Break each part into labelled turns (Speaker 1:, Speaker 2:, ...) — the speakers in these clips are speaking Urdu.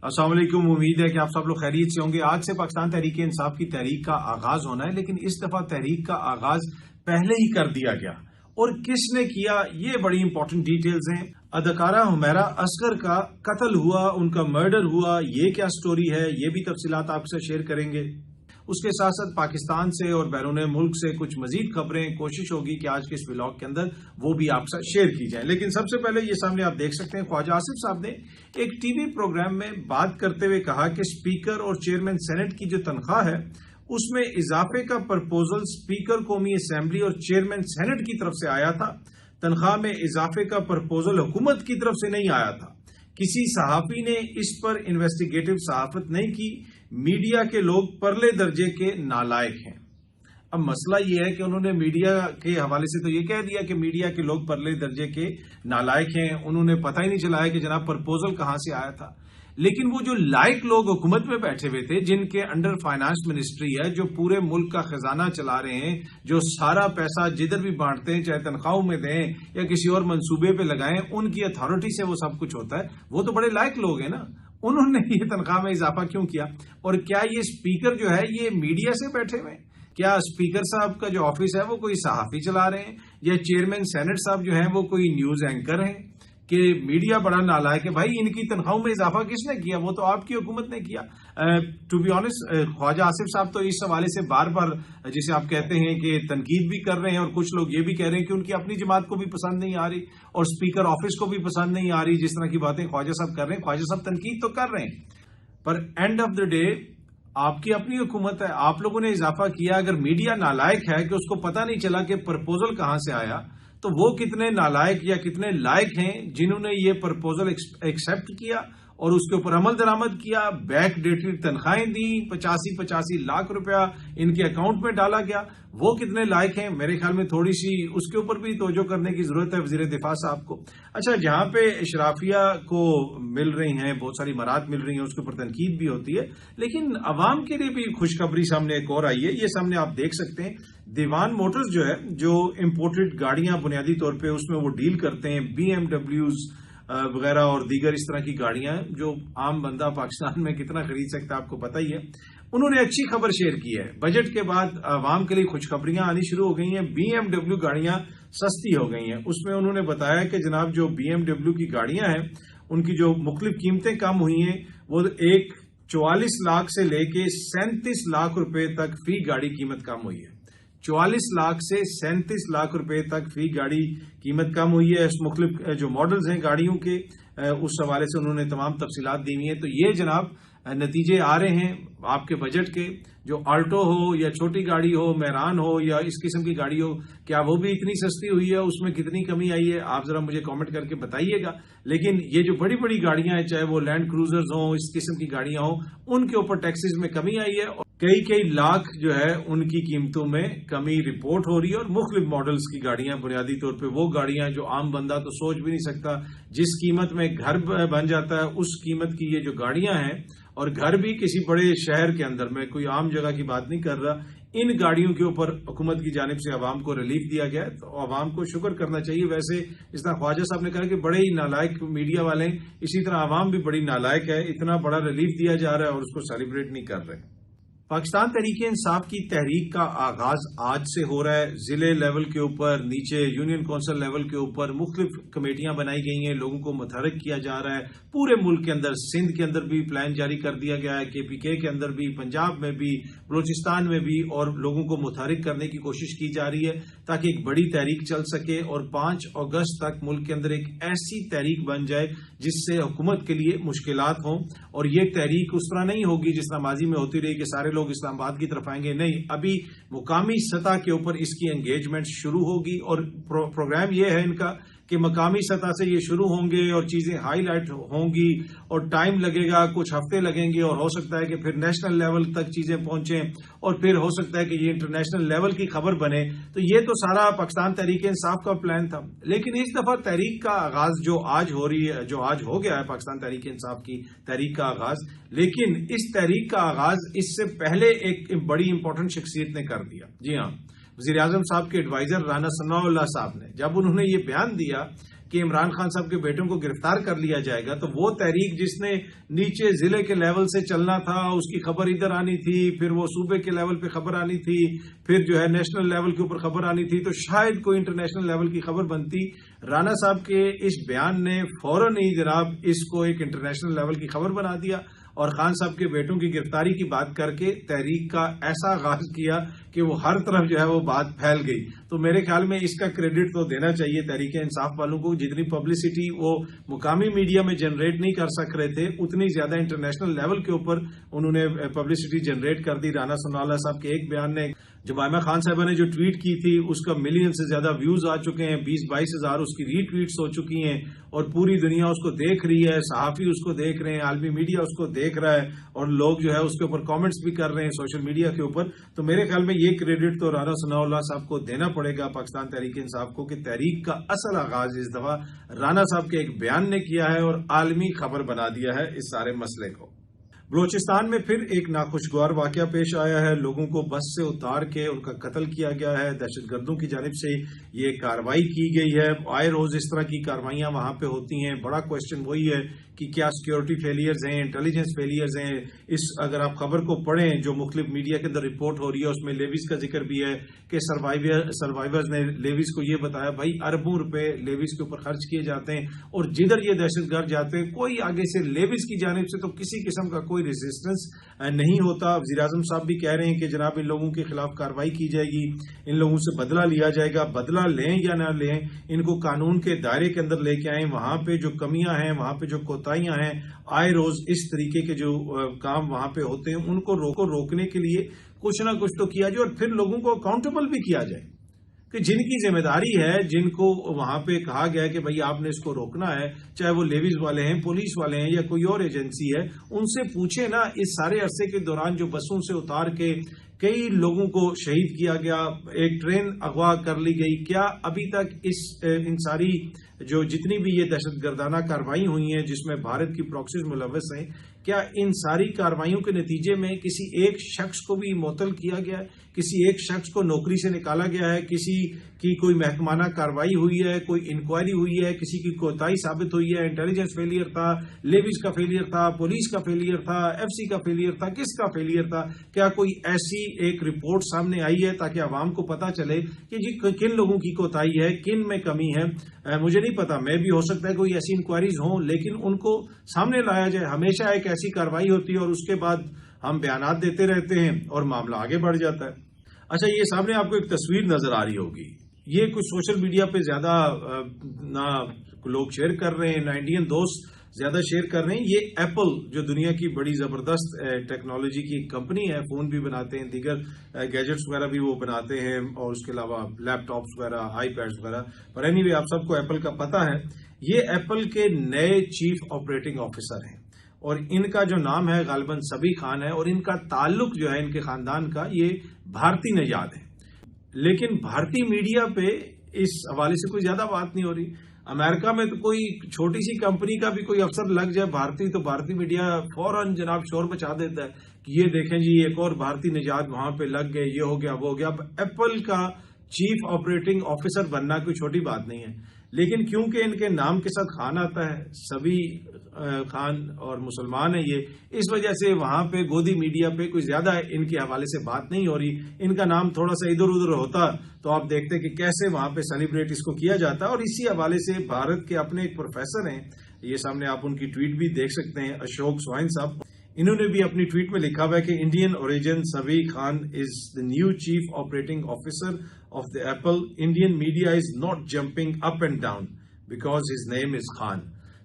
Speaker 1: السلام علیکم. امید ہے کہ آپ سب لوگ خیریت سے ہوں گے. آج سے پاکستان تحریک انصاف کی تحریک کا آغاز ہونا ہے، لیکن اس دفعہ تحریک کا آغاز پہلے ہی کر دیا گیا. اور کس نے کیا، یہ بڑی امپورٹنٹ ڈیٹیلز ہیں. اداکارہ حمیرہ اصغر کا قتل ہوا، ان کا مرڈر ہوا، یہ کیا سٹوری ہے، یہ بھی تفصیلات آپ سے شیئر کریں گے. اس کے ساتھ ساتھ پاکستان سے اور بیرون ملک سے کچھ مزید خبریں کوشش ہوگی کہ آج کے اس ولاگ کے اندر وہ بھی آپ سے شیئر کی جائیں. لیکن سب سے پہلے یہ سامنے آپ دیکھ سکتے ہیں، خواجہ آصف صاحب نے ایک ٹی وی پروگرام میں بات کرتے ہوئے کہا کہ اسپیکر اور چیئرمین سینٹ کی جو تنخواہ ہے اس میں اضافے کا پرپوزل اسپیکر قومی اسمبلی اور چیئرمین سینٹ کی طرف سے آیا تھا. تنخواہ میں اضافے کا پرپوزل حکومت کی طرف سے نہیں آیا تھا. کسی صحافی نے اس پر انویسٹیگیٹو صحافت نہیں کی. میڈیا کے لوگ پرلے درجے کے نالائق ہیں. اب مسئلہ یہ ہے کہ انہوں نے میڈیا کے حوالے سے تو یہ کہہ دیا کہ میڈیا کے لوگ پرلے درجے کے نالائق ہیں، انہوں نے پتہ ہی نہیں چلایا کہ جناب پرپوزل کہاں سے آیا تھا. لیکن وہ جو لائق لوگ حکومت میں بیٹھے ہوئے تھے، جن کے انڈر فائنانس منسٹری ہے، جو پورے ملک کا خزانہ چلا رہے ہیں، جو سارا پیسہ جدھر بھی بانٹتے ہیں، چاہے تنخواہوں میں دیں یا کسی اور منصوبے پہ لگائیں، ان کی اتھارٹی سے وہ سب کچھ ہوتا ہے. وہ تو بڑے لائق لوگ ہیں نا، انہوں نے یہ تنخواہ میں اضافہ کیوں کیا؟ اور کیا یہ اسپیکر جو ہے یہ میڈیا سے بیٹھے ہوئے ہیں؟ کیا اسپیکر صاحب کا جو آفس ہے وہ کوئی صحافی چلا رہے ہیں، یا چیئرمین سینٹ صاحب جو ہیں وہ کوئی نیوز اینکر ہیں کہ میڈیا بڑا نالائق ہے؟ بھائی ان کی تنخواہوں میں اضافہ کس نے کیا؟ وہ تو آپ کی حکومت نے کیا. ٹو بی آنےسٹ، خواجہ آصف صاحب تو اس حوالے سے بار بار جسے آپ کہتے ہیں کہ تنقید بھی کر رہے ہیں، اور کچھ لوگ یہ بھی کہہ رہے ہیں کہ ان کی اپنی جماعت کو بھی پسند نہیں آ رہی اور اسپیکر آفس کو بھی پسند نہیں آ رہی. جس طرح کی باتیں خواجہ صاحب کر رہے ہیں، خواجہ صاحب تنقید تو کر رہے ہیں، پر اینڈ آف دا ڈے آپ کی اپنی حکومت ہے. آپ لوگوں نے اضافہ کیا. اگر میڈیا نالائق ہے کہ اس کو پتہ نہیں چلا کہ پرپوزل کہاں سے آیا، تو وہ کتنے نالائق یا کتنے لائق ہیں جنہوں نے یہ پرپوزل ایکسپٹ کیا اور اس کے اوپر عمل درآمد کیا، بیک ڈیٹڈ تنخواہیں دی، 85 لاکھ روپیہ ان کے اکاؤنٹ میں ڈالا گیا. وہ کتنے لائق ہیں؟ میرے خیال میں تھوڑی سی اس کے اوپر بھی توجہ کرنے کی ضرورت ہے وزیر دفاع صاحب کو. اچھا، جہاں پہ اشرافیہ کو مل رہی ہیں، بہت ساری مراد مل رہی ہیں، اس کے اوپر تنقید بھی ہوتی ہے، لیکن عوام کے لیے بھی خوشخبری سامنے ایک اور آئی ہے. یہ سامنے آپ دیکھ سکتے ہیں، دیوان موٹرز جو ہے، جو امپورٹڈ گاڑیاں بنیادی طور پہ اس میں وہ ڈیل کرتے ہیں، BMW وغیرہ اور دیگر اس طرح کی گاڑیاں جو عام بندہ پاکستان میں کتنا خرید سکتا ہے آپ کو پتہ ہی ہے. انہوں نے اچھی خبر شیئر کی ہے. بجٹ کے بعد عوام کے لیے خوشخبریاں آنی شروع ہو گئی ہیں. BMW گاڑیاں سستی ہو گئی ہیں. اس میں انہوں نے بتایا کہ جناب جو BMW کی گاڑیاں ہیں ان کی جو مختلف قیمتیں کم ہوئی ہیں، وہ 44 لاکھ سے لے کے 37 لاکھ روپے تک فی گاڑی قیمت کم ہوئی ہے. 44 لاکھ سے 37 لاکھ روپے تک فی گاڑی قیمت کم ہوئی ہے. اس مختلف جو ماڈلز ہیں گاڑیوں کے، اس حوالے سے انہوں نے تمام تفصیلات دی ہوئی ہیں. تو یہ جناب نتیجے آ رہے ہیں آپ کے بجٹ کے. جو آلٹو ہو یا چھوٹی گاڑی ہو، میران ہو یا اس قسم کی گاڑی ہو، کیا وہ بھی اتنی سستی ہوئی ہے؟ اس میں کتنی کمی آئی ہے؟ آپ ذرا مجھے کامنٹ کر کے بتائیے گا. لیکن یہ جو بڑی بڑی گاڑیاں ہیں، چاہے وہ لینڈ کروزرز ہوں، اس قسم کی گاڑیاں ہوں، ان کے اوپر ٹیکسز میں کمی آئی ہے. کئی لاکھ جو ہے ان کی قیمتوں میں کمی رپورٹ ہو رہی ہے. اور مختلف ماڈلز کی گاڑیاں، بنیادی طور پہ وہ گاڑیاں جو عام بندہ تو سوچ بھی نہیں سکتا، جس قیمت میں گھر بن جاتا ہے اس قیمت کی یہ جو گاڑیاں ہیں، اور گھر بھی کسی بڑے شہر کے اندر، میں کوئی عام جگہ کی بات نہیں کر رہا، ان گاڑیوں کے اوپر حکومت کی جانب سے عوام کو ریلیف دیا گیا ہے. تو عوام کو شکر کرنا چاہیے. ویسے اس طرح خواجہ صاحب نے کہا کہ بڑے ہی نالائق میڈیا والے ہیں، اسی طرح عوام بھی بڑی نالائق ہے. اتنا بڑا ریلیف دیا جا رہا ہے اور اس کو سیلیبریٹ نہیں کر رہے. پاکستان تحریک انصاف کی تحریک کا آغاز آج سے ہو رہا ہے. ضلع لیول کے اوپر، نیچے یونین کونسل لیول کے اوپر مختلف کمیٹیاں بنائی گئی ہیں، لوگوں کو متحرک کیا جا رہا ہے. پورے ملک کے اندر، سندھ کے اندر بھی پلان جاری کر دیا گیا ہے، KPK کے اندر بھی، پنجاب میں بھی، بلوچستان میں بھی، اور لوگوں کو متحرک کرنے کی کوشش کی جا رہی ہے تاکہ ایک بڑی تحریک چل سکے اور 5 اگست تک ملک کے اندر ایک ایسی تحریک بن جائے جس سے حکومت کے لیے مشکلات ہوں. اور یہ تحریک اس طرح نہیں ہوگی جس طرح ماضی میں ہوتی رہی کہ سارے لوگ اسلام آباد کی طرف آئیں گے. نہیں، ابھی مقامی سطح کے اوپر اس کی انگیجمنٹ شروع ہوگی. اور پروگرام یہ ہے ان کا کہ مقامی سطح سے یہ شروع ہوں گے اور چیزیں ہائی لائٹ ہوں گی، اور ٹائم لگے گا، کچھ ہفتے لگیں گے، اور ہو سکتا ہے کہ پھر نیشنل لیول تک چیزیں پہنچیں، اور پھر ہو سکتا ہے کہ یہ انٹرنیشنل لیول کی خبر بنے. تو یہ تو سارا پاکستان تحریک انصاف کا پلان تھا. لیکن اس دفعہ تحریک کا آغاز جو آج ہو گیا ہے، پاکستان تحریک انصاف کی تحریک کا آغاز، لیکن اس تحریک کا آغاز اس سے پہلے ایک بڑی امپورٹنٹ شخصیت نے کر دیا. جی ہاں، وزیر اعظم صاحب کے ایڈوائزر رانا ثناء اللہ صاحب نے، جب انہوں نے یہ بیان دیا کہ عمران خان صاحب کے بیٹوں کو گرفتار کر لیا جائے گا، تو وہ تحریک جس نے نیچے ضلع کے لیول سے چلنا تھا، اس کی خبر ادھر آنی تھی، پھر وہ صوبے کے لیول پہ خبر آنی تھی، پھر جو ہے نیشنل لیول کے اوپر خبر آنی تھی، تو شاید کوئی انٹرنیشنل لیول کی خبر بنتی۔ رانا صاحب کے اس بیان نے فوراً ہی جناب اس کو ایک انٹرنیشنل لیول کی خبر بنا دیا اور خان صاحب کے بیٹوں کی گرفتاری کی بات کر کے تحریک کا ایسا آغاز کیا کہ وہ ہر طرف جو ہے وہ بات پھیل گئی۔ تو میرے خیال میں اس کا کریڈٹ تو دینا چاہیے تحریک انصاف والوں کو، جتنی پبلسٹی وہ مقامی میڈیا میں جنریٹ نہیں کر سک رہے تھے، اتنی زیادہ انٹرنیشنل لیول کے اوپر انہوں نے پبلسٹی جنریٹ کر دی۔ رانا ثناءاللہ صاحب کے ایک بیان نے، جمائمہ خان صاحبہ نے جو ٹویٹ کی تھی اس کا ملین سے زیادہ ویوز آ چکے ہیں، 20-22 ہزار اس کی ری ٹویٹس ہو چکی ہیں اور پوری دنیا اس کو دیکھ رہی ہے، صحافی اس کو دیکھ رہے ہیں، عالمی میڈیا اس کو دیکھ رہا ہے اور لوگ جو ہے اس کے اوپر کامنٹس بھی کر رہے ہیں سوشل میڈیا کے اوپر۔ تو میرے خیال میں یہ کریڈٹ تو رانا ثناءاللہ صاحب کو دینا پڑے گا، پاکستان تحریک انصاف کو، کہ تحریک کا اصل آغاز اس دفعہ رانا صاحب کے ایک بیان نے کیا ہے اور عالمی خبر بنا دیا ہے اس سارے مسئلے کو۔ بلوچستان میں پھر ایک ناخوشگوار واقعہ پیش آیا ہے، لوگوں کو بس سے اتار کے ان کا قتل کیا گیا ہے، دہشت گردوں کی جانب سے یہ کارروائی کی گئی ہے۔ آئے روز اس طرح کی کارروائیاں وہاں پہ ہوتی ہیں، بڑا کوشچن وہی ہے کہ کیا سیکیورٹی فیلیئرز ہیں، انٹیلیجنس فیلیئرز ہیں۔ اگر آپ خبر کو پڑھیں جو مختلف میڈیا کے اندر رپورٹ ہو رہی ہے، اس میں لیویز کا ذکر بھی ہے کہ سروائیورز نے لیویز کو یہ بتایا بھائی اربوں روپے لیویز کے اوپر خرچ کیے جاتے ہیں اور جدھر یہ دہشت گرد جاتے ہیں کوئی آگے سے لیویز کی جانب سے تو کسی قسم کا کوئی ریزسٹنس نہیں ہوتا۔ وزیر اعظم صاحب بھی کہہ رہے ہیں کہ جناب ان لوگوں کے خلاف کارروائی کی جائے گی، ان لوگوں سے بدلہ لیا جائے گا، بدلہ لیں یا نہ لیں ان کو قانون کے دائرے کے اندر لے کے آئیں، وہاں پہ جو کمیاں ہیں، وہاں پہ جو کوتاہیاں ہیں، آئے روز اس طریقے کے جو کام وہاں پہ ہوتے ہیں ان کو روکنے کے لیے کچھ نہ کچھ تو کیا جائے اور پھر لوگوں کو اکاؤنٹیبل بھی کیا جائے کہ جن کی ذمہ داری ہے، جن کو وہاں پہ کہا گیا ہے کہ بھئی آپ نے اس کو روکنا ہے، چاہے وہ لیویز والے ہیں، پولیس والے ہیں یا کوئی اور ایجنسی ہے، ان سے پوچھیں نا۔ اس سارے عرصے کے دوران جو بسوں سے اتار کے کئی لوگوں کو شہید کیا گیا، ایک ٹرین اغوا کر لی گئی، کیا ابھی تک ان ساری جو جتنی بھی یہ دہشت گردانہ کارروائی ہوئی ہیں جس میں بھارت کی پراکسیز ملوث ہیں، کیا ان ساری کارروائیوں کے نتیجے میں کسی ایک شخص کو بھی معطل کیا گیا ہے، کسی ایک شخص کو نوکری سے نکالا گیا ہے، کسی کی کوئی محکمانہ کارروائی ہوئی ہے، کوئی انکوائری ہوئی ہے، کسی کی کوتاہی ثابت ہوئی ہے، انٹیلیجنس فیلئر تھا، لیویز کا فیلئر تھا، پولیس کا فیلئر تھا، ایف سی کا فیلئر تھا، کس کا فیلئر تھا؟ کیا کوئی ایسی ایک رپورٹ سامنے آئی ہے تاکہ عوام کو پتا چلے کہ جی کن لوگوں کی کوتاہی ہے، کن میں کمی ہے؟ مجھے نہیں پتا، میں بھی ہو سکتا ہے کوئی ایسی انکوائریز ہوں، لیکن ان کو سامنے لایا جائے۔ ہمیشہ ایک ایسی کارروائی ہوتی ہے اور اس کے بعد ہم بیانات دیتے رہتے ہیں اور معاملہ آگے بڑھ جاتا ہے۔ اچھا، یہ سامنے آپ کو ایک تصویر نظر آ رہی ہوگی، یہ کچھ سوشل میڈیا پہ زیادہ نہ لوگ شیئر کر رہے ہیں، نہ انڈین دوست زیادہ شیئر کر رہے ہیں۔ یہ ایپل جو دنیا کی بڑی زبردست ٹیکنالوجی کی کمپنی ہے، فون بھی بناتے ہیں، دیگر گیجٹس وغیرہ بھی وہ بناتے ہیں اور اس کے علاوہ لیپ ٹاپس وغیرہ، آئی پیڈز وغیرہ، پر اینی وے آپ سب کو ایپل کا پتہ ہے۔ یہ ایپل کے نئے چیف آپریٹنگ آفیسر ہیں اور ان کا جو نام ہے غالباً سبی خان ہے اور ان کا تعلق جو ہے ان کے خاندان کا یہ بھارتی نژاد ہے، لیکن بھارتی میڈیا پہ اس حوالے سے کوئی زیادہ بات نہیں ہو رہی۔ امریکہ میں تو کوئی چھوٹی سی کمپنی کا بھی کوئی افسر لگ جائے بھارتی تو بھارتی میڈیا فوراً جناب شور مچا دیتا ہے کہ یہ دیکھیں جی ایک اور بھارتی نژاد وہاں پہ لگ گئے، یہ ہو گیا وہ ہو گیا۔ اب ایپل کا چیف آپریٹنگ آفیسر بننا کوئی چھوٹی بات نہیں ہے، لیکن کیونکہ ان کے نام کے ساتھ خان آتا ہے، سبھی خان اور مسلمان ہیں یہ، اس وجہ سے وہاں پہ گودی میڈیا پہ کوئی زیادہ ان کے حوالے سے بات نہیں ہو رہی۔ ان کا نام تھوڑا سا ادھر ادھر ہوتا تو آپ دیکھتے کہ کیسے وہاں پہ سیلیبریٹ اس کو کیا جاتا، اور اسی حوالے سے بھارت کے اپنے ایک پروفیسر ہیں، یہ سامنے آپ ان کی ٹویٹ بھی دیکھ سکتے ہیں، اشوک سوائن صاحب، انہوں نے بھی اپنی ٹویٹ میں لکھا ہوا ہے کہ Indian origin Sabih Khan is the new chief operating officer of the Apple, Indian media is not jumping up and down because his name is Khan.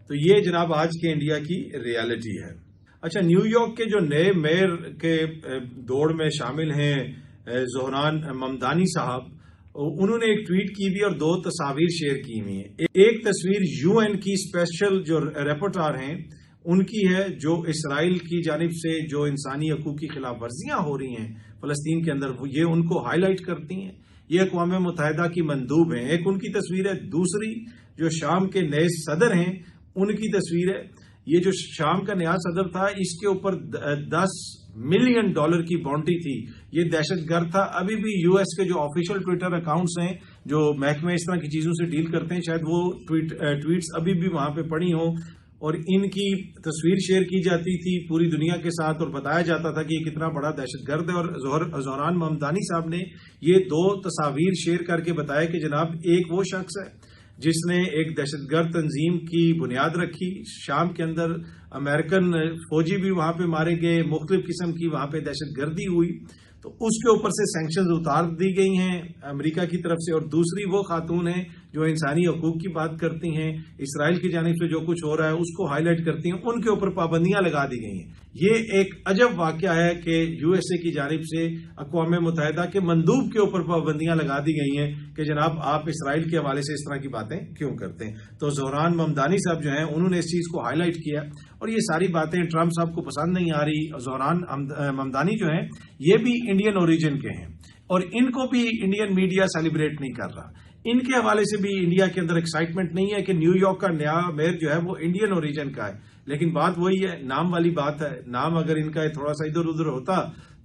Speaker 1: تو یہ جناب آج کے انڈیا کی ریالٹی ہے۔ اچھا، نیو یارک کے جو نئے میئر کے دوڑ میں شامل ہیں زہران ممدانی صاحب، انہوں نے ایک ٹویٹ کی بھی اور 2 تصاویر شیئر کی ہوئی ہیں۔ ایک تصویر یو این کی اسپیشل جو رپورٹر ہیں ان کی ہے، جو اسرائیل کی جانب سے جو انسانی حقوق کی خلاف ورزیاں ہو رہی ہیں فلسطین کے اندر، یہ ان کو ہائی لائٹ کرتی ہیں، یہ اقوام متحدہ کی مندوب ہیں۔ ایک ان کی تصویر ہے، دوسری جو شام کے نئے صدر ہیں ان کی تصویر ہے۔ یہ جو شام کا نیا صدر تھا اس کے اوپر $10 ملین کی باؤنڈری تھی، یہ دہشت گرد تھا۔ ابھی بھی یو ایس کے جو آفیشیل ٹویٹر اکاؤنٹس ہیں جو محکمے اس طرح کی چیزوں سے ڈیل کرتے ہیں شاید وہ ٹویٹس ابھی بھی وہاں پہ پڑھی ہوں، اور ان کی تصویر شیئر کی جاتی تھی پوری دنیا کے ساتھ اور بتایا جاتا تھا کہ یہ کتنا بڑا دہشت گرد ہے، اور زہران ممدانی صاحب نے یہ 2 تصاویر شیئر کر کے بتایا کہ جناب ایک وہ شخص ہے جس نے ایک دہشت گرد تنظیم کی بنیاد رکھی، شام کے اندر امریکن فوجی بھی وہاں پہ مارے گئے، مختلف قسم کی وہاں پہ دہشت گردی ہوئی، تو اس کے اوپر سے سینکشنز اتار دی گئی ہیں امریکہ کی طرف سے، اور دوسری وہ خاتون ہیں جو انسانی حقوق کی بات کرتی ہیں، اسرائیل کی جانب سے جو کچھ ہو رہا ہے اس کو ہائی لائٹ کرتی ہیں، ان کے اوپر پابندیاں لگا دی گئی ہیں۔ یہ ایک عجب واقعہ ہے کہ یو ایس اے کی جانب سے اقوام متحدہ کے مندوب کے اوپر پابندیاں لگا دی گئی ہیں کہ جناب آپ اسرائیل کے حوالے سے اس طرح کی باتیں کیوں کرتے ہیں۔ تو زہران ممدانی صاحب جو ہیں انہوں نے اس چیز کو ہائی لائٹ کیا، اور یہ ساری باتیں ٹرمپ صاحب کو پسند نہیں آ رہی۔ زہران ممدانی جو ہیں یہ بھی انڈین اوریجن کے ہیں، اور ان کو بھی انڈین میڈیا سیلیبریٹ نہیں کر رہا۔ ان کے حوالے سے بھی انڈیا کے اندر ایکسائٹمنٹ نہیں ہے کہ نیو یارک کا نیا میئر جو ہے وہ انڈین اوریجن کا ہے، لیکن بات وہی ہے، نام والی بات ہے۔ نام اگر ان کا تھوڑا سا ادھر ادھر ہوتا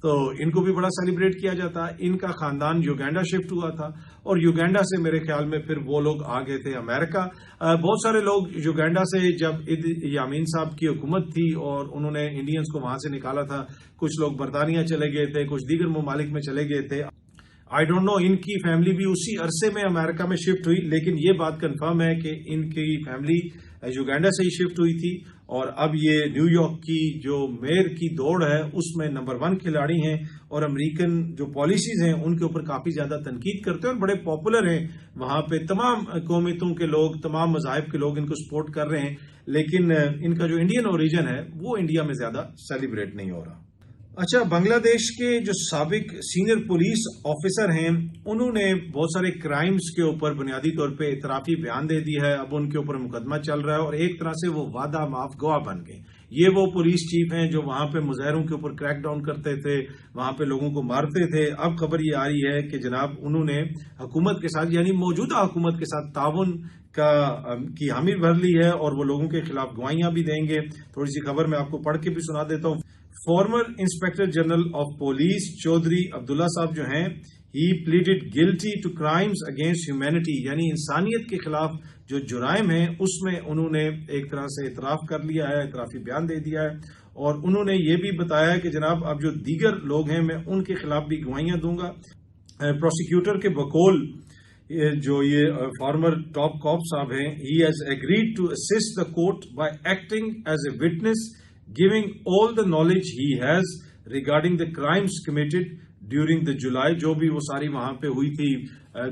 Speaker 1: تو ان کو بھی بڑا سیلیبریٹ کیا جاتا۔ ان کا خاندان یوگینڈا شفٹ ہوا تھا، اور یوگینڈا سے میرے خیال میں پھر وہ لوگ آ گئے تھے امریکہ۔ بہت سارے لوگ یوگینڈا سے، جب یامین صاحب کی حکومت تھی اور انہوں نے انڈینز کو وہاں سے نکالا تھا، کچھ لوگ برطانیہ چلے گئے تھے، کچھ دیگر ممالک میں چلے گئے تھے۔ آئی ڈونٹ نو ان کی فیملی بھی اسی عرصے میں امریکہ میں شفٹ ہوئی، لیکن یہ بات کنفرم ہے کہ ان کی فیملی یوگینڈا سے ہی شفٹ ہوئی تھی، اور اب یہ نیو یارک کی جو میئر کی دوڑ ہے اس میں نمبر 1 کھلاڑی ہیں، اور امریکن جو پالیسیز ہیں ان کے اوپر کافی زیادہ تنقید کرتے ہیں اور بڑے پاپولر ہیں وہاں پہ۔ تمام قومیتوں کے لوگ، تمام مذاہب کے لوگ ان کو سپورٹ کر رہے ہیں، لیکن ان کا جو انڈین اوریجن ہے وہ انڈیا میں زیادہ سیلیبریٹ نہیں ہو رہا۔ اچھا، بنگلہ دیش کے جو سابق سینئر پولیس آفیسر ہیں انہوں نے بہت سارے کرائمز کے اوپر بنیادی طور پہ اعترافی بیان دے دی ہے، اب ان کے اوپر مقدمہ چل رہا ہے، اور ایک طرح سے وہ وعدہ معاف گواہ بن گئے۔ یہ وہ پولیس چیف ہیں جو وہاں پہ مظاہروں کے اوپر کریک ڈاؤن کرتے تھے، وہاں پہ لوگوں کو مارتے تھے۔ اب خبر یہ آ رہی ہے کہ جناب انہوں نے حکومت کے ساتھ، یعنی موجودہ حکومت کے ساتھ تعاون کی حامی بھر لی ہے، اور وہ لوگوں کے خلاف گواہیاں بھی دیں گے۔ تھوڑی سی خبر میں آپ کو پڑھ کے بھی سنا دیتا ہوں۔ Former inspector general of police Chaudhry Abdullah sahib جو ہیں، he pleaded guilty to crimes against humanity, یعنی انسانیت کے خلاف جو جرائم ہیں اس میں انہوں نے ایک طرح سے اعتراف کر لیا ہے، اعترافی بیان دے دیا ہے، اور انہوں نے یہ بھی بتایا کہ جناب اب جو دیگر لوگ ہیں میں ان کے خلاف بھی گواہیاں دوں گا۔ پروسیکیوٹر کے بقول جو یہ فارمر ٹاپ کاپ صاحب ہیں، he has agreed to assist the court by acting as a witness giving all the knowledge he has regarding the crimes committed during the July، جو بھی وہ ساری وہاں پہ ہوئی تھی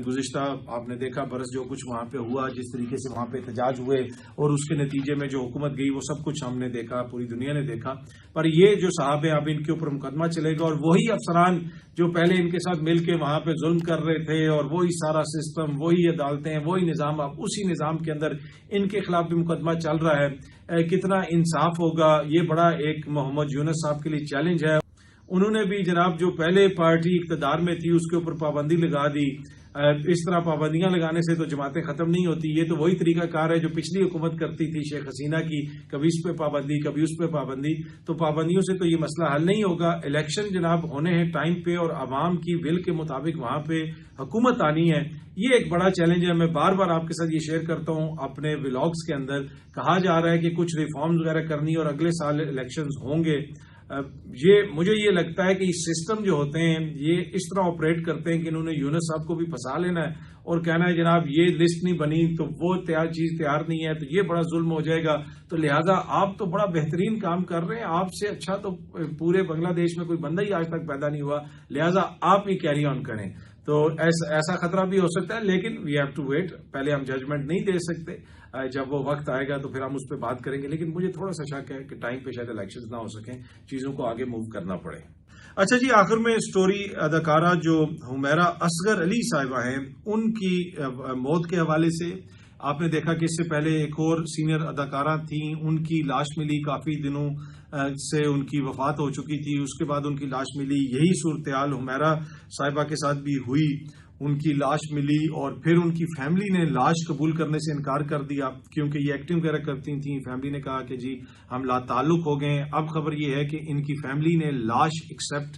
Speaker 1: گزشتہ، آپ نے دیکھا برس جو کچھ وہاں پہ ہوا، جس طریقے سے وہاں پہ احتجاج ہوئے اور اس کے نتیجے میں جو حکومت گئی، وہ سب کچھ ہم نے دیکھا، پوری دنیا نے دیکھا۔ پر یہ جو صاحب ہیں اب ان کے اوپر مقدمہ چلے گا، اور وہی افسران جو پہلے ان کے ساتھ مل کے وہاں پہ ظلم کر رہے تھے، اور وہی سارا سسٹم، وہی عدالتیں، وہی نظام، اب اسی نظام کے اندر ان کے خلاف بھی مقدمہ چل رہا ہے۔ کتنا انصاف ہوگا، یہ بڑا ایک محمد یونس صاحب کے لیے چیلنج ہے۔ انہوں نے بھی جناب جو پہلے پارٹی اقتدار میں تھی اس کے اوپر پابندی لگا دی۔ اس طرح پابندیاں لگانے سے تو جماعتیں ختم نہیں ہوتی، یہ تو وہی طریقہ کار ہے جو پچھلی حکومت کرتی تھی شیخ حسینہ کی، کبھی اس پہ پابندی، کبھی اس پہ پابندی، تو پابندیوں سے تو یہ مسئلہ حل نہیں ہوگا۔ الیکشن جناب ہونے ہیں ٹائم پہ، اور عوام کی ول کے مطابق وہاں پہ حکومت آنی ہے، یہ ایک بڑا چیلنج ہے۔ میں بار بار آپ کے ساتھ یہ شیئر کرتا ہوں اپنے ولاگز کے اندر، کہا جا رہا ہے کہ کچھ ریفارمز وغیرہ کرنی اور اگلے سال الیکشنز ہوں گے۔ مجھے یہ لگتا ہے کہ یہ سسٹم جو ہوتے ہیں یہ اس طرح آپریٹ کرتے ہیں کہ انہوں نے یونس صاحب کو بھی پھنسا لینا ہے اور کہنا ہے جناب یہ لسٹ نہیں بنی تو وہ چیز تیار نہیں ہے، تو یہ بڑا ظلم ہو جائے گا، تو لہٰذا آپ تو بڑا بہترین کام کر رہے ہیں، آپ سے اچھا تو پورے بنگلہ دیش میں کوئی بندہ ہی آج تک پیدا نہیں ہوا، لہٰذا آپ ہی کیری آن کریں۔ تو ایسا خطرہ بھی ہو سکتا ہے، لیکن وی ہیو ٹو ویٹ، پہلے ہم ججمنٹ نہیں دے سکتے، جب وہ وقت آئے گا تو پھر ہم اس پہ بات کریں گے، لیکن مجھے تھوڑا سا شک ہے کہ ٹائم پہ شاید الیکشنز نہ ہو سکیں، چیزوں کو آگے موو کرنا پڑے۔ اچھا جی، آخر میں سٹوری اداکارہ جو حمیرہ اصغر علی صاحبہ ہیں ان کی موت کے حوالے سے آپ نے دیکھا کہ اس سے پہلے ایک اور سینئر اداکارہ تھیں، ان کی لاش ملی، کافی دنوں سے ان کی وفات ہو چکی تھی، اس کے بعد ان کی لاش ملی، یہی صورتحال حمیرہ صاحبہ کے ساتھ بھی ہوئی، ان کی لاش ملی اور پھر ان کی فیملی نے لاش قبول کرنے سے انکار کر دیا کیونکہ یہ ایکٹنگ وغیرہ کرتی تھیں۔ فیملی نے کہا کہ جی ہم لا تعلق ہو گئے ہیں۔ اب خبر یہ ہے کہ ان کی فیملی نے لاش ایکسپٹ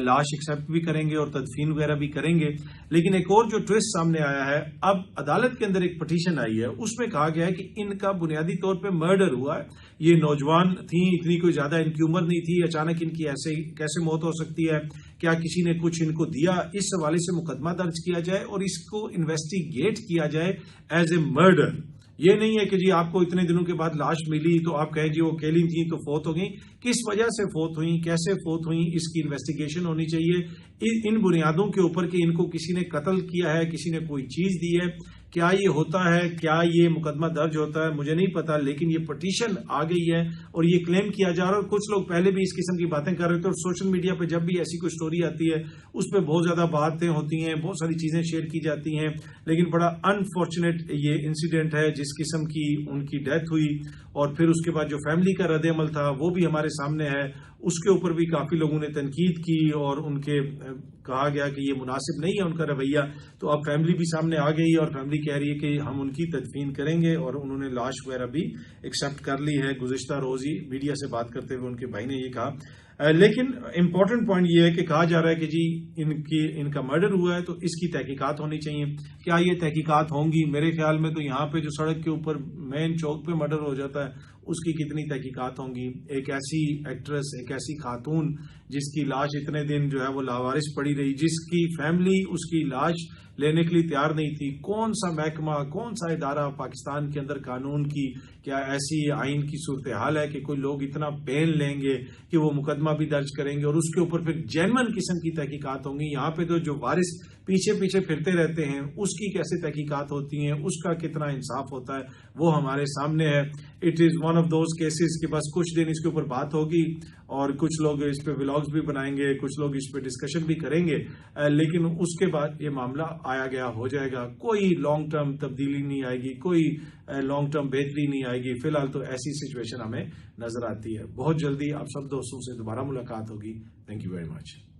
Speaker 1: لاش ایکسیپٹ بھی کریں گے اور تدفین وغیرہ بھی کریں گے. لیکن ایک اور جو ٹوسٹ سامنے آیا ہے, اب عدالت کے اندر ایک پٹیشن آئی ہے, اس میں کہا گیا ہے کہ ان کا بنیادی طور پہ مرڈر ہوا ہے. یہ نوجوان تھیں, اتنی کوئی زیادہ ان کی عمر نہیں تھی, اچانک ان کی ایسے کیسے موت ہو سکتی ہے, کیا کسی نے کچھ ان کو دیا, اس حوالے سے مقدمہ درج کیا جائے اور اس کو انویسٹیگیٹ کیا جائے ایز اے مرڈر. یہ نہیں ہے کہ جی آپ کو اتنے دنوں کے بعد لاش ملی تو آپ کہیں جی وہ اکیلی تھیں تو فوت ہو گئیں. کس وجہ سے فوت ہوئیں, کیسے فوت ہوئیں, اس کی انویسٹیگیشن ہونی چاہیے ان بنیادوں کے اوپر کہ ان کو کسی نے قتل کیا ہے, کسی نے کوئی چیز دی ہے. کیا یہ ہوتا ہے, کیا یہ مقدمہ درج ہوتا ہے, مجھے نہیں پتا, لیکن یہ پٹیشن آ گئی ہے اور یہ کلیم کیا جا رہا ہے. اور کچھ لوگ پہلے بھی اس قسم کی باتیں کر رہے تھے اور سوشل میڈیا پہ جب بھی ایسی کوئی سٹوری آتی ہے اس پہ بہت زیادہ باتیں ہوتی ہیں, بہت ساری چیزیں شیئر کی جاتی ہیں. لیکن بڑا انفارچونیٹ یہ انسیڈنٹ ہے جس قسم کی ان کی ڈیتھ ہوئی, اور پھر اس کے بعد جو فیملی کا رد عمل تھا وہ بھی ہمارے سامنے ہے. اس کے اوپر بھی کافی لوگوں نے تنقید کی اور ان کے کہا گیا کہ یہ مناسب نہیں ہے ان کا رویہ. تو اب فیملی بھی سامنے آ گئی اور فیملی کہہ رہی ہے کہ ہم ان کی تدفین کریں گے, اور انہوں نے لاش وغیرہ بھی ایکسیپٹ کر لی ہے. گزشتہ روز ہی میڈیا سے بات کرتے ہوئے ان کے بھائی نے یہ کہا. لیکن امپورٹنٹ پوائنٹ یہ ہے کہ کہا جا رہا ہے کہ جی ان کا مرڈر ہوا ہے تو اس کی تحقیقات ہونی چاہیے. کیا یہ تحقیقات ہوں گی؟ میرے خیال میں تو یہاں پہ جو سڑک کے اوپر مین چوک پہ مرڈر ہو جاتا ہے اس کی کتنی تحقیقات ہوں گی. ایک ایسی ایکٹریس, ایک ایسی خاتون جس کی لاش اتنے دن جو ہے وہ لاوارث پڑی رہی, جس کی فیملی اس کی لاش لینے کے لیے تیار نہیں تھی. کون سا محکمہ, کون سا ادارہ پاکستان کے اندر قانون کی کیا ایسی آئین کی صورتحال ہے کہ کوئی لوگ اتنا پین لیں گے کہ وہ مقدمہ بھی درج کریں گے اور اس کے اوپر پھر جینون قسم کی تحقیقات ہوں گی. یہاں پہ تو جو وارث پیچھے پیچھے پھرتے رہتے ہیں اس کی کیسے تحقیقات ہوتی ہیں, اس کا کتنا انصاف ہوتا ہے, وہ ہمارے سامنے ہے. It is one of those cases کہ بس کچھ دن اس کے اوپر بات ہوگی اور کچھ لوگ اس پہ ولاگز بھی بنائیں گے, کچھ لوگ اس پہ ڈسکشن بھی کریں گے, لیکن اس کے بعد یہ معاملہ آیا گیا ہو جائے گا. کوئی لانگ ٹرم تبدیلی نہیں آئے گی, کوئی لانگ ٹرم بہتری نہیں آئے گی. فی الحال تو ایسی سچویشن ہمیں نظر آتی ہے. بہت جلدی آپ سب دوستوں سے دوبارہ ملاقات ہوگی. Thank you very much.